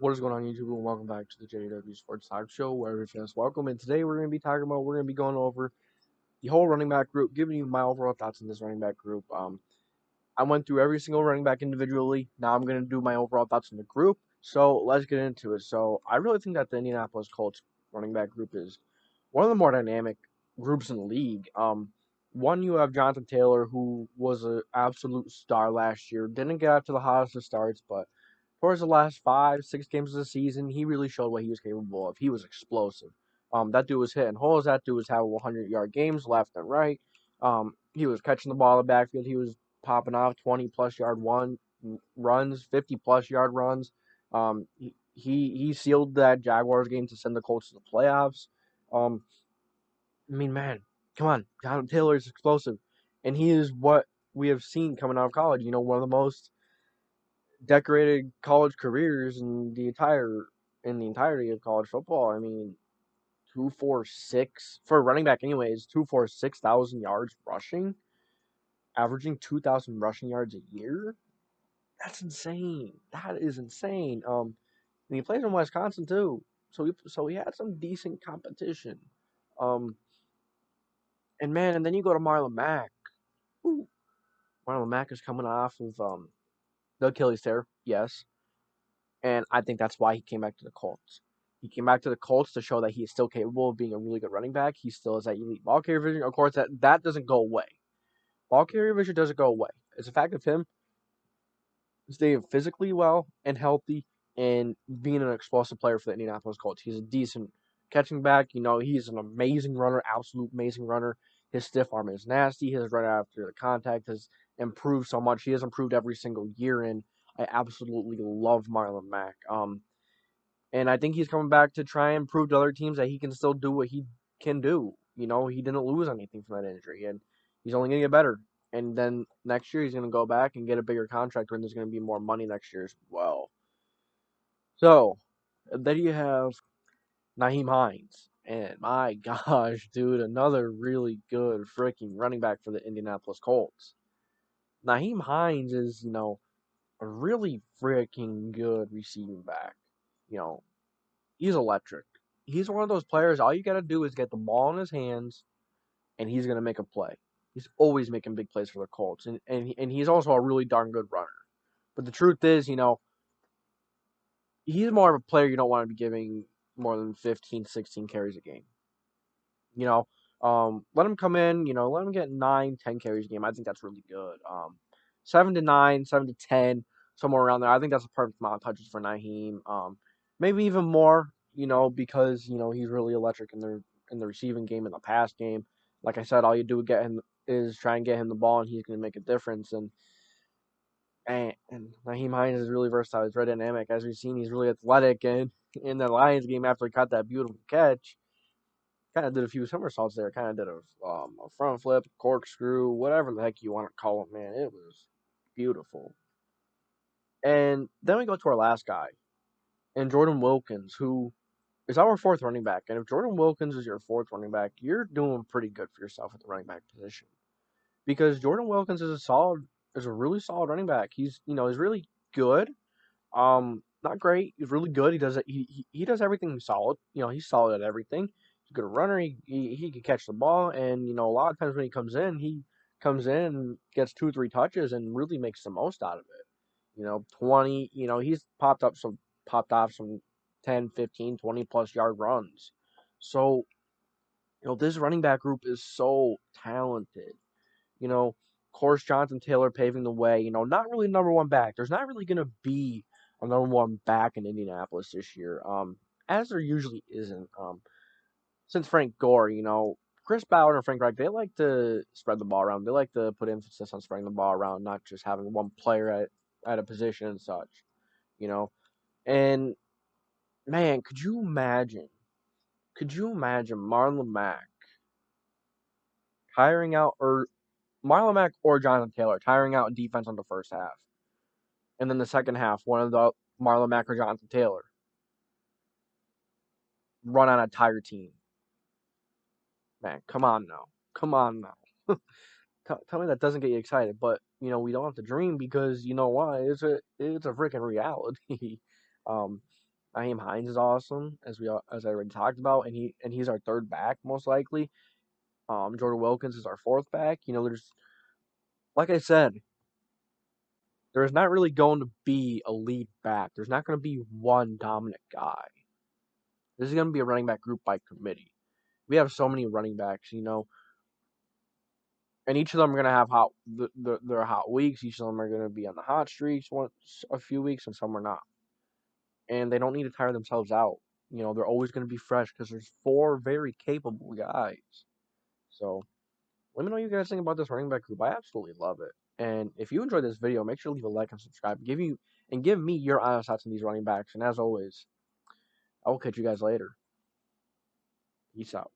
What is going on, YouTube? And welcome back to the JDW SportsTalkShow, where every fan's welcome. And today we're going to be going over the whole running back group, giving you my overall thoughts on this running back group. I went through every single running back individually. Now I'm going to do my overall thoughts on the group. So let's get into it. So I really think that the Indianapolis Colts running back group is one of the more dynamic groups in the league. One, you have Jonathan Taylor, who was an absolute star last year. Didn't get out to the hottest of starts, but towards the last 5, 6 games of the season, he really showed what he was capable of. He was explosive. That dude was hitting holes. That dude was having 100-yard games left and right. He was catching the ball in the backfield. He was popping off 20-plus yard runs, 50-plus yard runs. He sealed that Jaguars game to send the Colts to the playoffs. Man, come on, Jonathan Taylor is explosive, and he is what we have seen coming out of college. One of the most decorated college careers in the entirety of college football. 246 for a running back, anyways. 246,000 yards rushing, averaging 2,000 rushing yards a year. That's insane. That is insane. And he plays in Wisconsin too, so he had some decent competition. Um, and then you go to Marlon Mack. Ooh, Marlon Mack is coming off of the Achilles tear, yes. And I think that's why he came back to the Colts. He came back to the Colts to show that he is still capable of being a really good running back. He still has that elite ball carrier vision. Of course, that doesn't go away. Ball carrier vision doesn't go away. It's a fact of him staying physically well and healthy and being an explosive player for the Indianapolis Colts. He's a decent catching back. He's an amazing runner, absolute amazing runner. His stiff arm is nasty. His run after the contact has improved so much. He has improved every single year, and I absolutely love Marlon Mack. And I think he's coming back to try and prove to other teams that he can still do what he can do. He didn't lose anything from that injury, and he's only going to get better. And then next year, he's going to go back and get a bigger contract, and there's going to be more money next year as well. So, then you have Nyheim Hines. And my gosh, dude, another really good freaking running back for the Indianapolis Colts. Nyheim Hines is, a really freaking good receiving back. You know, he's electric. He's one of those players, all you got to do is get the ball in his hands, and he's going to make a play. He's always making big plays for the Colts. And he's also a really darn good runner. But the truth is, he's more of a player you don't want to be giving more than 15, 16 carries a game. Let him come in, let him get 9, 10 carries a game. I think that's really good. 7 to 9, 7 to 10, somewhere around there. I think that's a perfect amount of touches for Nyheim. Maybe even more, because he's really electric in the receiving game, in the pass game. Like I said, all you do is try and get him the ball, and he's going to make a difference. And Nyheim Hines is really versatile. He's very dynamic. As we've seen, he's really athletic. And in the Lions game, after he caught that beautiful catch, kind of did a few somersaults there. Kind of did a front flip, corkscrew, whatever the heck you want to call it, man. It was beautiful. And then we go to our last guy, and Jordan Wilkins, who is our fourth running back. And if Jordan Wilkins is your fourth running back, you're doing pretty good for yourself at the running back position. Because Jordan Wilkins is a really solid running back. He's really good. Not great. He's really good. He does everything solid. He's solid at everything. He's a good runner. He can catch the ball, and a lot of times when he comes in and gets 2, 3 touches and really makes the most out of it. 20. He's popped off some 10, 15, 20 plus yard runs. So this running back group is so talented. Of course, Jonathan Taylor paving the way. Not really number one back. There's not really going to be a number one back in Indianapolis this year, as there usually isn't. Since Frank Gore, Chris Ballard and Frank Reich, they like to spread the ball around. They like to put emphasis on spreading the ball around, not just having one player at a position and such. And man, could you imagine? Could you imagine Marlon Mack tiring out, or Marlon Mack or Jonathan Taylor tiring out defense on the first half? And then the second half, one of the Marlon Mack or Jonathan Taylor run on a entire team. Man, come on now. Come on now. Tell me that doesn't get you excited, but we don't have to dream, because you know why? It's a freaking reality. um, Nyheim Hines is awesome, as I already talked about, and he's our third back most likely. Jordan Wilkins is our fourth back. There's, like I said, there's not really going to be a lead back. There's not going to be one dominant guy. This is going to be a running back group by committee. We have so many running backs, and each of them are going to have their hot weeks. Each of them are going to be on the hot streaks a few weeks, and some are not. And they don't need to tire themselves out. They're always going to be fresh because there's four very capable guys. So let me know what you guys think about this running back group. I absolutely love it. And if you enjoyed this video, make sure to leave a like and subscribe. Give me your honest thoughts on these running backs. And as always, I will catch you guys later. Peace out.